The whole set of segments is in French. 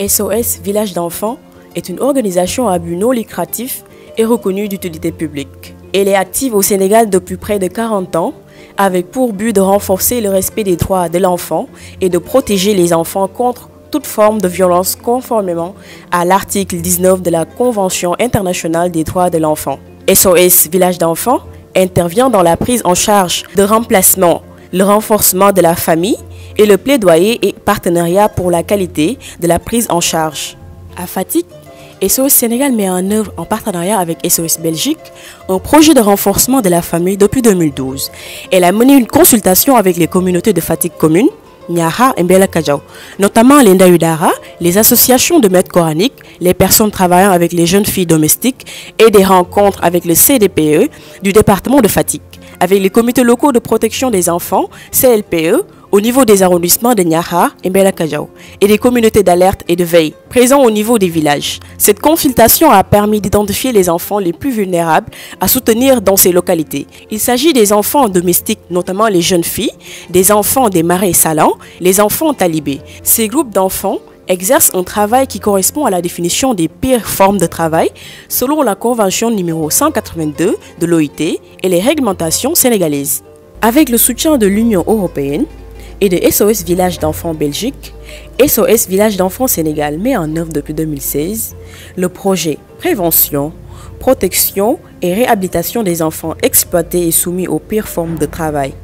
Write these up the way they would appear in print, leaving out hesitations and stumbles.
SOS Village d'enfants est une organisation à but non lucratif et reconnue d'utilité publique. Elle est active au Sénégal depuis près de 40 ans, avec pour but de renforcer le respect des droits de l'enfant et de protéger les enfants contre toute forme de violence conformément à l'article 19 de la Convention internationale des droits de l'enfant. SOS Village d'enfants intervient dans la prise en charge de remplacement, le renforcement de la famille et le plaidoyer et partenariat pour la qualité de la prise en charge. À Fatick, SOS Sénégal met en œuvre en partenariat avec SOS Belgique un projet de renforcement de la famille depuis 2012. Elle a mené une consultation avec les communautés de Fatick commune, Niaha et Mbella-Kadiaw, notamment les Ndayudara, les associations de maîtres coraniques, les personnes travaillant avec les jeunes filles domestiques et des rencontres avec le CDPE du département de Fatick, avec les comités locaux de protection des enfants, CLPE, au niveau des arrondissements de Niaha et Mbella-Kadiaw et des communautés d'alerte et de veille présents au niveau des villages. Cette consultation a permis d'identifier les enfants les plus vulnérables à soutenir dans ces localités. Il s'agit des enfants domestiques, notamment les jeunes filles, des enfants des marais salants, les enfants talibés. Ces groupes d'enfants exercent un travail qui correspond à la définition des pires formes de travail selon la Convention numéro 182 de l'OIT et les réglementations sénégalaises. Avec le soutien de l'Union européenne et de SOS Village d'enfants Belgique, SOS Village d'enfants Sénégal met en œuvre depuis 2016 le projet Prévention, Protection et Réhabilitation des enfants exploités et soumis aux pires formes de travail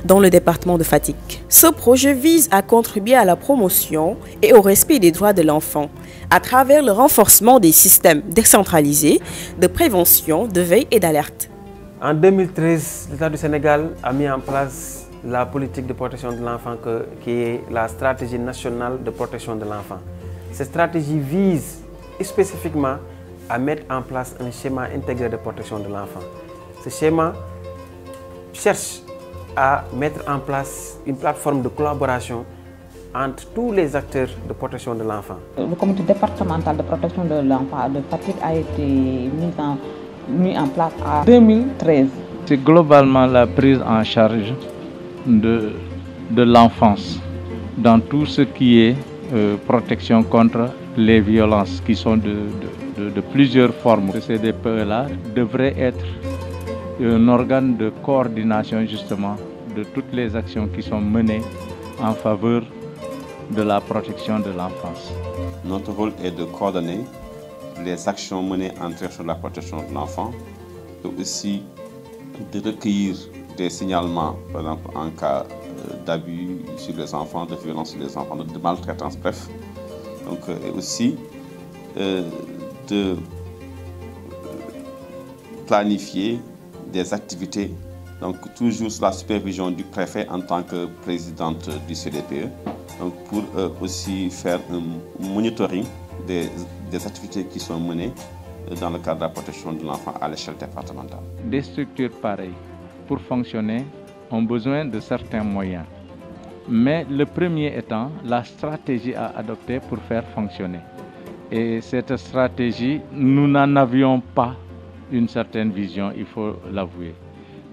dans le département de Fatick. Ce projet vise à contribuer à la promotion et au respect des droits de l'enfant à travers le renforcement des systèmes décentralisés de prévention, de veille et d'alerte. En 2013, l'État du Sénégal a mis en place la politique de protection de l'enfant qui est la stratégie nationale de protection de l'enfant. Cette stratégie vise spécifiquement à mettre en place un schéma intégré de protection de l'enfant. Ce schéma cherche à mettre en place une plateforme de collaboration entre tous les acteurs de protection de l'enfant. Le comité départemental de protection de l'enfant de Fatick a été mis en place en 2013. C'est globalement la prise en charge de l'enfance dans tout ce qui est protection contre les violences qui sont de plusieurs formes. Ce CDPE-là devrait être un organe de coordination justement de toutes les actions qui sont menées en faveur de la protection de l'enfance. Notre rôle est de coordonner les actions menées en direction de la protection de l'enfant et aussi de recueillir des signalements, par exemple en cas d'abus sur les enfants, de violence sur les enfants, de maltraitance, bref. Donc, et aussi de planifier des activités, donc toujours sous la supervision du préfet en tant que présidente du CDPE, donc pour aussi faire un monitoring des activités qui sont menées dans le cadre de la protection de l'enfant à l'échelle départementale. Des structures pareilles, pour fonctionner, ont besoin de certains moyens. Mais le premier étant la stratégie à adopter pour faire fonctionner. Et cette stratégie, nous n'en avions pas une certaine vision, il faut l'avouer.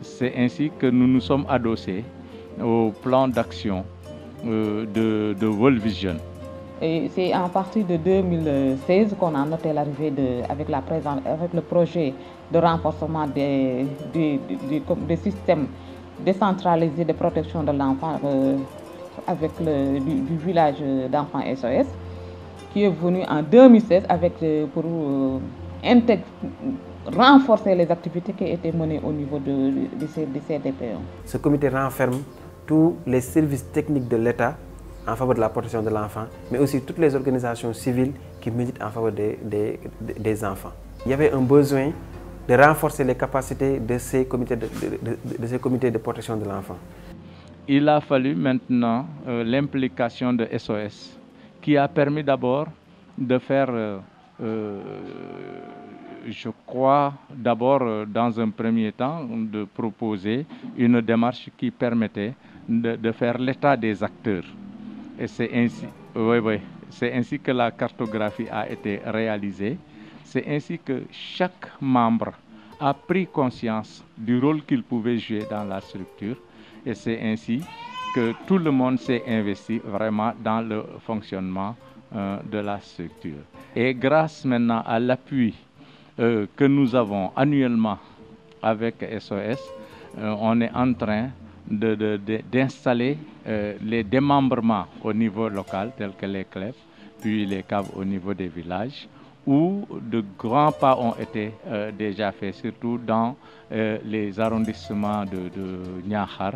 C'est ainsi que nous nous sommes adossés au plan d'action de World Vision. Et c'est à partir de 2016 qu'on a noté l'arrivée avec le projet de renforcement des systèmes décentralisés de protection de l'enfant avec du village d'enfants SOS qui est venu en 2016 pour renforcer les activités qui étaient menées au niveau du CDPE. Ce comité renferme tous les services techniques de l'État en faveur de la protection de l'enfant, mais aussi toutes les organisations civiles qui militent en faveur des enfants. Il y avait un besoin de renforcer les capacités de ces comités de protection de l'enfant. Il a fallu maintenant l'implication de SOS, qui a permis d'abord de faire, je crois, d'abord dans un premier temps, de proposer une démarche qui permettait de faire l'état des acteurs. Et c'est ainsi que la cartographie a été réalisée. C'est ainsi que chaque membre a pris conscience du rôle qu'il pouvait jouer dans la structure. Et c'est ainsi que tout le monde s'est investi vraiment dans le fonctionnement de la structure. Et grâce maintenant à l'appui que nous avons annuellement avec SOS, on est en train d'installer les démembrements au niveau local, tels que les CLEF, puis les caves au niveau des villages, où de grands pas ont été déjà faits, surtout dans les arrondissements de Niakhar,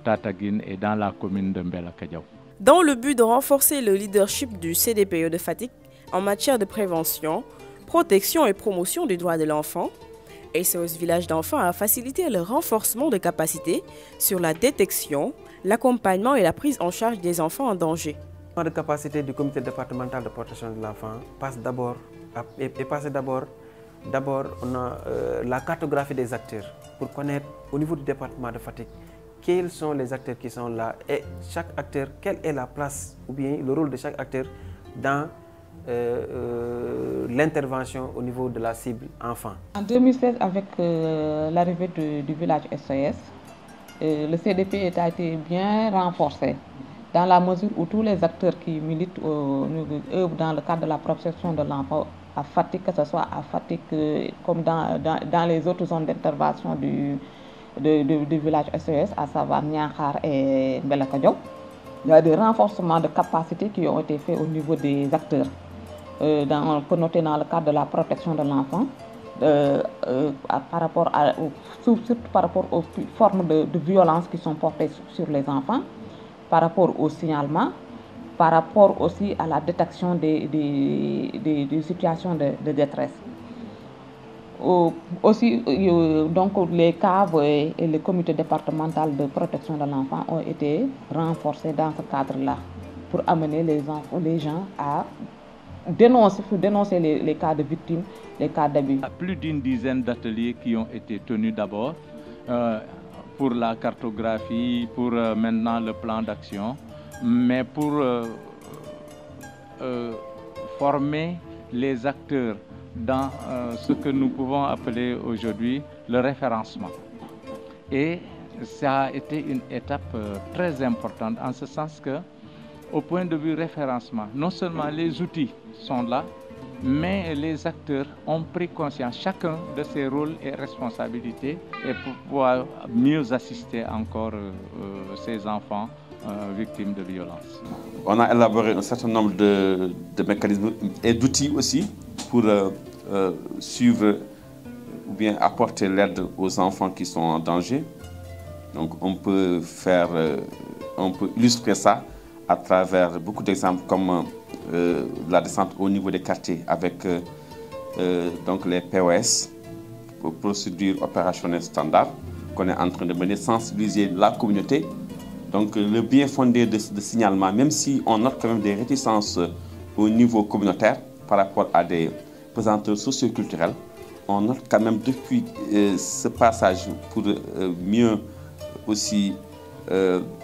Tataguine et dans la commune de Mbelakadiaw. Dans le but de renforcer le leadership du CDPE de Fatick en matière de prévention, protection et promotion des droits de l'enfant, SOS Village d'enfants a facilité le renforcement de capacités sur la détection, l'accompagnement et la prise en charge des enfants en danger. Le de capacité du comité départemental de protection de l'enfant passe d'abord on a la cartographie des acteurs pour connaître au niveau du département de Fatick quels sont les acteurs qui sont là et chaque acteur, quelle est la place ou bien le rôle de chaque acteur dans l'intervention au niveau de la cible enfant. En 2016, avec l'arrivée du village SOS, le CDP a été bien renforcé dans la mesure où tous les acteurs qui militent œuvrent dans le cadre de la protection de l'enfant à Fatick, que ce soit à Fatick comme dans les autres zones d'intervention du village SOS, à savoir Niakhar et Mbelakadiaw. Il y a des renforcements de capacités qui ont été faits au niveau des acteurs. On peut noter dans le cadre de la protection de l'enfant, surtout par rapport aux formes de violence qui sont portées sur les enfants, par rapport au signalement, par rapport aussi à la détection des situations de détresse. Aussi, donc, les caves et le comité départemental de protection de l'enfant ont été renforcés dans ce cadre-là pour amener les gens à dénoncer les cas de victimes, les cas d'abus. Il y a plus d'une dizaine d'ateliers qui ont été tenus d'abord pour la cartographie, pour maintenant le plan d'action, mais pour former les acteurs dans ce que nous pouvons appeler aujourd'hui le référencement. Et ça a été une étape très importante en ce sens que, au point de vue référencement, non seulement les outils sont là, mais les acteurs ont pris conscience chacun de ses rôles et responsabilités et pour pouvoir mieux assister encore ces enfants victimes de violences. On a élaboré un certain nombre de mécanismes et d'outils aussi pour suivre ou bien apporter l'aide aux enfants qui sont en danger. Donc on peut illustrer ça à travers beaucoup d'exemples comme la descente au niveau des quartiers avec donc les POS, procédures opérationnelles standards, qu'on est en train de mener, sensibiliser la communauté. Donc le bien fondé de signalement, même si on note quand même des réticences au niveau communautaire par rapport à des pesanteurs socioculturels, on note quand même depuis ce passage pour mieux aussi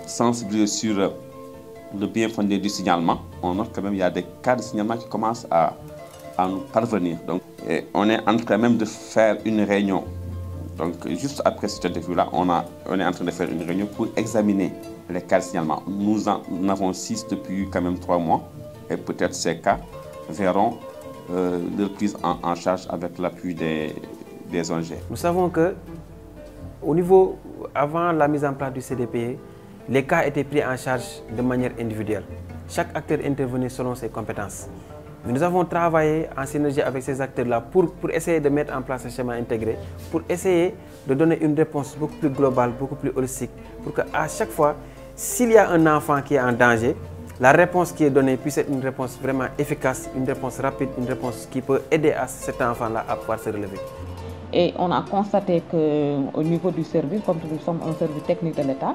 sensibiliser sur le bien fondé du signalement, on note quand même qu'il y a des cas de signalement qui commencent à nous parvenir. Donc, on est en train même de faire une réunion. Donc, juste après cette interview-là, on est en train de faire une réunion pour examiner les cas de signalement. Nous en avons 6 depuis quand même 3 mois. Et peut-être ces cas verront leur prise en charge avec l'appui des ONG. Nous savons que au niveau, avant la mise en place du CDPE, les cas étaient pris en charge de manière individuelle. Chaque acteur intervenait selon ses compétences. Mais nous avons travaillé en synergie avec ces acteurs-là pour essayer de mettre en place un schéma intégré, pour essayer de donner une réponse beaucoup plus globale, beaucoup plus holistique, pour qu'à chaque fois, s'il y a un enfant qui est en danger, la réponse qui est donnée puisse être une réponse vraiment efficace, une réponse rapide, une réponse qui peut aider à cet enfant-là à pouvoir se relever. Et on a constaté qu'au niveau du service, comme nous sommes un service technique de l'État,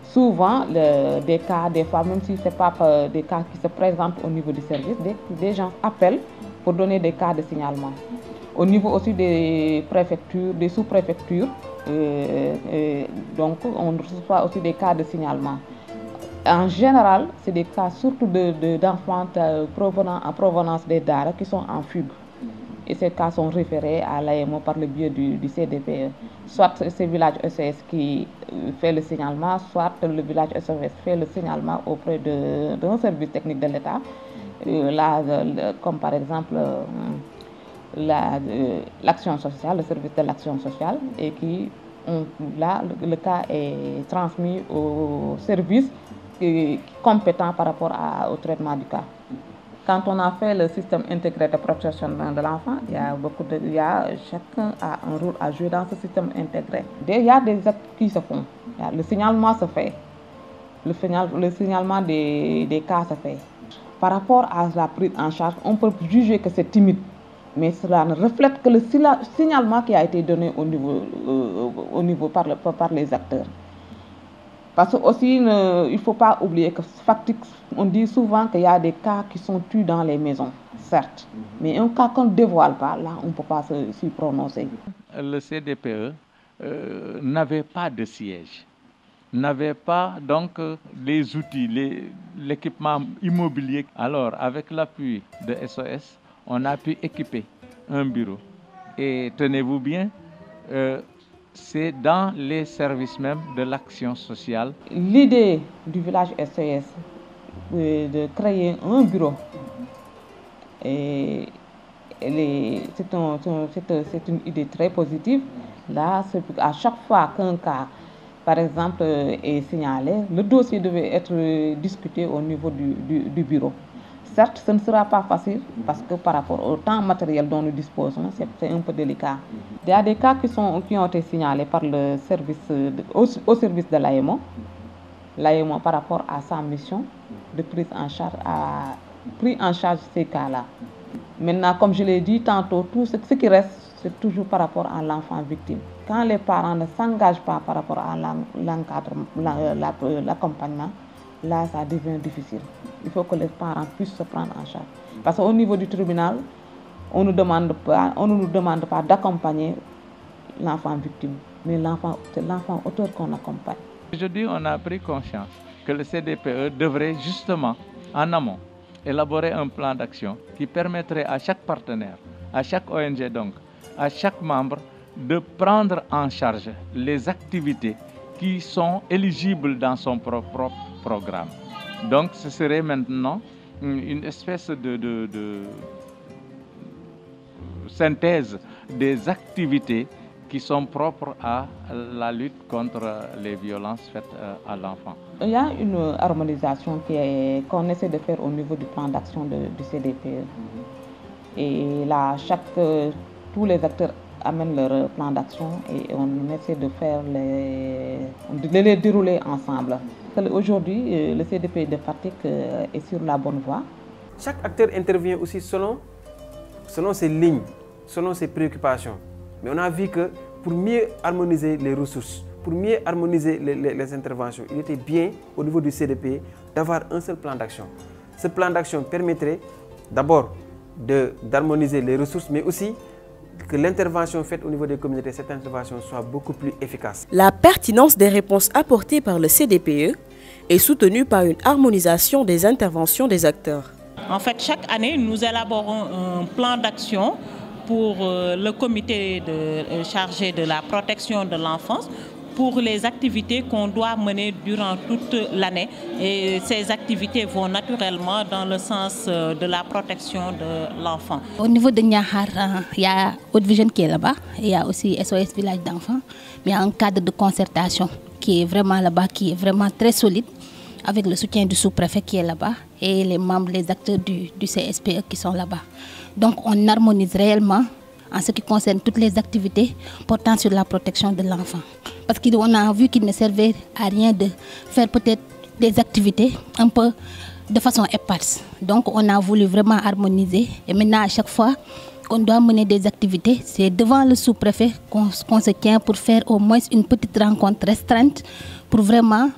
souvent, des cas, des fois, même si ce n'est pas des cas qui se présentent au niveau du service, des gens appellent pour donner des cas de signalement. Au niveau aussi des préfectures, des sous-préfectures, donc on reçoit aussi des cas de signalement. En général, c'est des cas surtout d'enfants en provenance des DARA qui sont en fugue. Et ces cas sont référés à l'AMO par le biais du CDPE. Soit c'est le village SOS qui fait le signalement, soit le village SOS fait le signalement auprès d'un service technique de l'État comme par exemple l'action sociale, le service de l'action sociale, et là, le cas est transmis au service compétent par rapport au traitement du cas. Quand on a fait le système intégré de protection de l'enfant, chacun a un rôle à jouer dans ce système intégré. Il y a des actes qui se font. Le signalement se fait. Le signalement des cas se fait. Par rapport à la prise en charge, on peut juger que c'est timide. Mais cela ne reflète que le signalement qui a été donné au niveau par les acteurs. Parce qu'aussi, il ne faut pas oublier que on dit souvent qu'il y a des cas qui sont tués dans les maisons, certes. Mais un cas qu'on ne dévoile pas, là, on ne peut pas s'y prononcer. Le CDPE n'avait pas de siège, n'avait pas donc les outils, l'équipement immobilier. Alors, avec l'appui de SOS, on a pu équiper un bureau. Et tenez-vous bien, c'est dans les services même de l'action sociale. L'idée du village SOS de créer un bureau, c'est une idée très positive. Là, à chaque fois qu'un cas, par exemple, est signalé, le dossier devait être discuté au niveau du bureau. Certes, ce ne sera pas facile parce que par rapport au temps matériel dont nous disposons, c'est un peu délicat. Il y a des cas qui ont été signalés par le service, au service de l'AEMO. L'AEMO, par rapport à sa mission de prise en charge, a pris en charge ces cas-là. Maintenant, comme je l'ai dit tantôt, tout ce qui reste, c'est toujours par rapport à l'enfant victime. Quand les parents ne s'engagent pas par rapport à l'accompagnement, là, ça devient difficile. Il faut que les parents puissent se prendre en charge. Parce qu'au niveau du tribunal, on ne nous demande pas d'accompagner l'enfant victime, mais c'est l'enfant auteur qu'on accompagne. Aujourd'hui, on a pris conscience que le CDPE devrait justement, en amont, élaborer un plan d'action qui permettrait à chaque partenaire, à chaque ONG donc, à chaque membre, de prendre en charge les activités qui sont éligibles dans son propre programme. Donc ce serait maintenant une espèce de synthèse des activités qui sont propres à la lutte contre les violences faites à l'enfant. Il y a une harmonisation qu'on essaie de faire au niveau du plan d'action du CDPE. Et là, tous les acteurs amènent leur plan d'action et on essaie de les dérouler ensemble. Aujourd'hui, le CDPE de Fatick est sur la bonne voie. Chaque acteur intervient aussi selon ses lignes, selon ses préoccupations. Mais on a vu que pour mieux harmoniser les ressources, pour mieux harmoniser les interventions, il était bien au niveau du CDPE d'avoir un seul plan d'action. Ce plan d'action permettrait d'abord d'harmoniser les ressources, mais aussi que l'intervention faite au niveau des communautés, cette intervention soit beaucoup plus efficace. La pertinence des réponses apportées par le CDPE est soutenue par une harmonisation des interventions des acteurs. En fait, chaque année, nous élaborons un plan d'action pour le comité chargé de la protection de l'enfance, pour les activités qu'on doit mener durant toute l'année. Et ces activités vont naturellement dans le sens de la protection de l'enfant. Au niveau de Niakhar, il y a Haute Vision qui est là-bas, il y a aussi SOS Village d'enfants, mais il y a un cadre de concertation qui est vraiment là-bas, qui est vraiment très solide, avec le soutien du sous-préfet qui est là-bas et les membres, les acteurs du CSPE qui sont là-bas. Donc on harmonise réellement en ce qui concerne toutes les activités portant sur la protection de l'enfant. Parce qu'on a vu qu'il ne servait à rien de faire peut-être des activités un peu de façon éparse. Donc on a voulu vraiment harmoniser. Et maintenant, à chaque fois qu'on doit mener des activités, c'est devant le sous-préfet qu'on se tient pour faire au moins une petite rencontre restreinte pour vraiment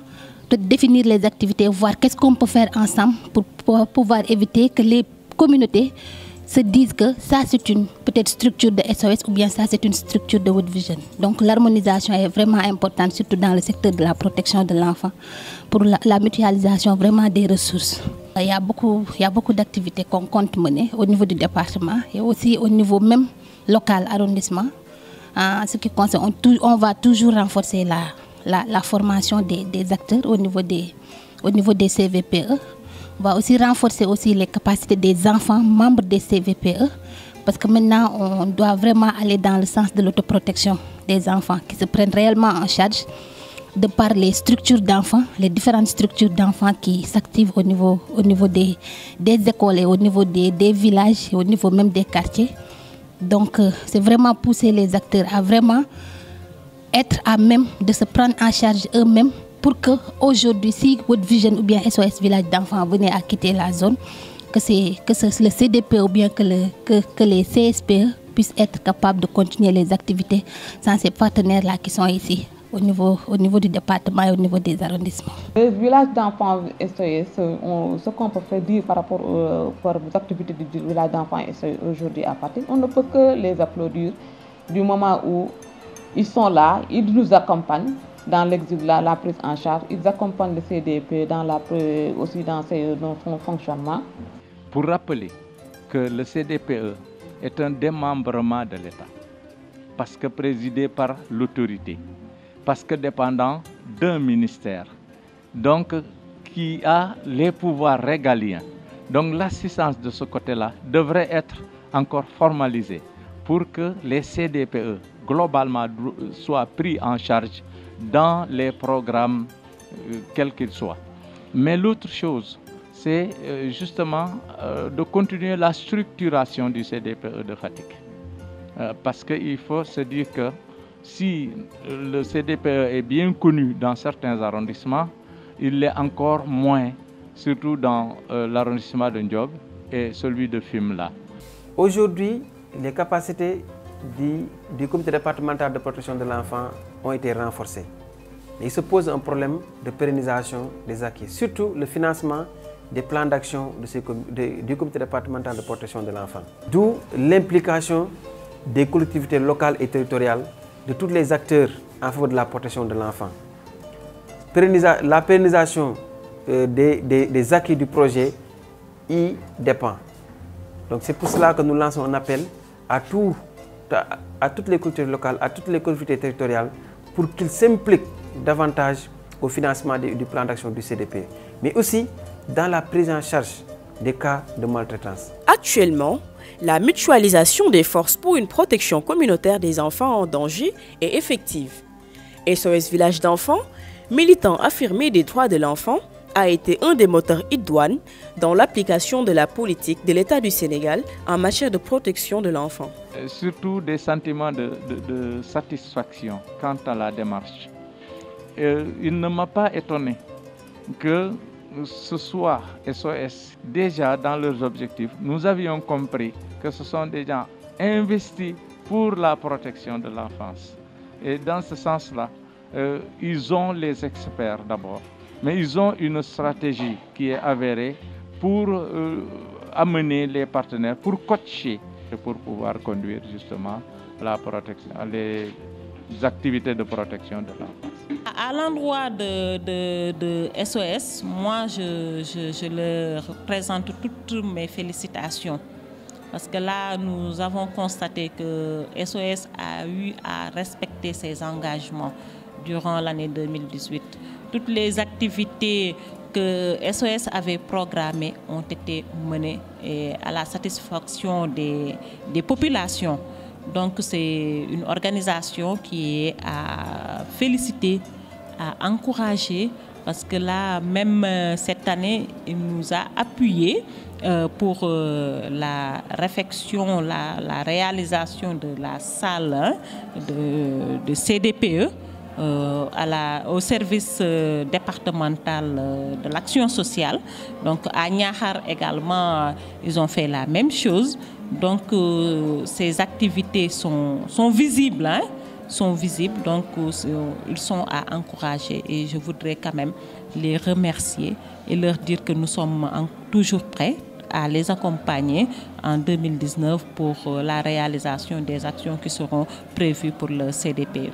définir les activités, voir qu'est-ce qu'on peut faire ensemble pour pouvoir éviter que les communautés se disent que ça c'est une peut-être structure de SOS ou bien ça c'est une structure de World Vision. Donc l'harmonisation est vraiment importante, surtout dans le secteur de la protection de l'enfant, pour la mutualisation vraiment des ressources. Il y a beaucoup d'activités qu'on compte mener au niveau du département et aussi au niveau même local, arrondissement. En ce qui concerne, on va toujours renforcer la formation des acteurs au niveau des CVPE On va aussi renforcer aussi les capacités des enfants membres des CVPE, parce que maintenant on doit vraiment aller dans le sens de l'autoprotection des enfants qui se prennent réellement en charge de par les structures d'enfants, les différentes structures d'enfants qui s'activent au niveau des écoles et au niveau des villages et au niveau même des quartiers. Donc c'est vraiment pousser les acteurs à vraiment être à même de se prendre en charge eux-mêmes pour que aujourd'hui, si World Vision ou bien SOS Village d'enfants venait à quitter la zone, que le CDP ou bien que les CSPE puissent être capables de continuer les activités sans ces partenaires-là qui sont ici au niveau du département et au niveau des arrondissements. Les villages d'enfants SOS, ce qu'on peut faire dire par rapport aux activités du village d'enfants SOS aujourd'hui à partir, on ne peut que les applaudir du moment où ils sont là, ils nous accompagnent dans la prise en charge, ils accompagnent le CDP aussi dans son fonctionnement. Pour rappeler que le CDPE est un démembrement de l'État, parce que présidé par l'autorité, parce que dépendant d'un ministère, donc qui a les pouvoirs régaliens. Donc l'assistance de ce côté-là devrait être encore formalisée pour que les CDPE globalement soient pris en charge dans les programmes quels qu'ils soient. Mais l'autre chose, c'est justement de continuer la structuration du CDPE de Fatick. Parce qu'il faut se dire que si le CDPE est bien connu dans certains arrondissements, il l'est encore moins, surtout dans l'arrondissement de Ndiob et celui de Fimela. Aujourd'hui, les capacités du comité départemental de protection de l'enfant ont été renforcées. Il se pose un problème de pérennisation des acquis, surtout le financement des plans d'action du comité départemental de protection de l'enfant. D'où l'implication des collectivités locales et territoriales, de tous les acteurs en faveur de la protection de l'enfant. La pérennisation des acquis du projet y dépend. Donc c'est pour cela que nous lançons un appel à toutes les collectivités locales, à toutes les collectivités territoriales, pour qu'ils s'impliquent davantage au financement du plan d'action du CDP, mais aussi dans la prise en charge des cas de maltraitance. Actuellement, la mutualisation des forces pour une protection communautaire des enfants en danger est effective. SOS Village d'enfants, militant affirmé des droits de l'enfant, a été un des moteurs idoines dans l'application de la politique de l'État du Sénégal en matière de protection de l'enfant. Surtout des sentiments de satisfaction quant à la démarche. Il ne m'a pas étonné que ce soit SOS déjà dans leurs objectifs. Nous avions compris que ce sont des gens investis pour la protection de l'enfance. Et dans ce sens-là, ils ont les experts d'abord, mais ils ont une stratégie qui est avérée pour amener les partenaires, pour coacher et pour pouvoir conduire justement la protection, les activités de protection de l'enfance. À l'endroit de SOS, moi je leur présente toutes mes félicitations. Parce que là, nous avons constaté que SOS a eu à respecter ses engagements durant l'année 2018. Toutes les activités que SOS avait programmées ont été menées à la satisfaction des populations. Donc c'est une organisation qui est à féliciter, à encourager, parce que là, même cette année, il nous a appuyés pour la réfection, la réalisation de la salle de CDPE au service départemental de l'action sociale. Donc à Niakhar également, ils ont fait la même chose. Donc ces activités sont visibles, sont visibles, donc ils sont à encourager, et je voudrais quand même les remercier et leur dire que nous sommes toujours prêts à les accompagner en 2019 pour la réalisation des actions qui seront prévues pour le CDP.